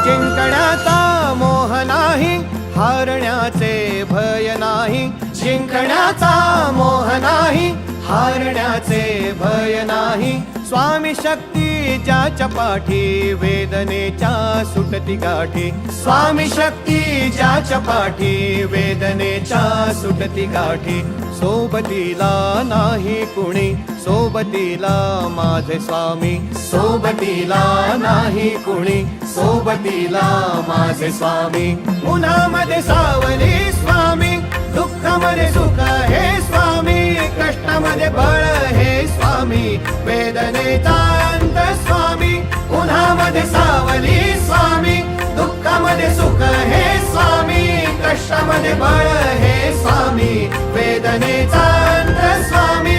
जिंकण्याचा मोह नाही, हारण्याचे भय नाही. जिंकण्याचा मोह नाही, हारण्याचे भय नाही. स्वामी शक्ती ज्याच्या पाठी, वेदनेच्या सुटती गाठी. स्वामी शक्ती ज्याच्या पाठी, वेदनेच्या सुटती गाठी. सोबतीला नाही कुणी, सोबतीला माझे स्वामी. सोबतीला नाही कुणी, सोबतीला माझे स्वामी. उन्हामध्ये सावली स्वामी, दुःखामध्ये सुख हे स्वामी. कष्टामध्ये बळ हे स्वामी, वेदनेचा अंत स्वामी. उन्हामध्ये सावली स्वामी, दुःखामध्ये सुख हे स्वामी. कष्टामध्ये बळ हे स्वामी, वेदनेचा अंत स्वामी.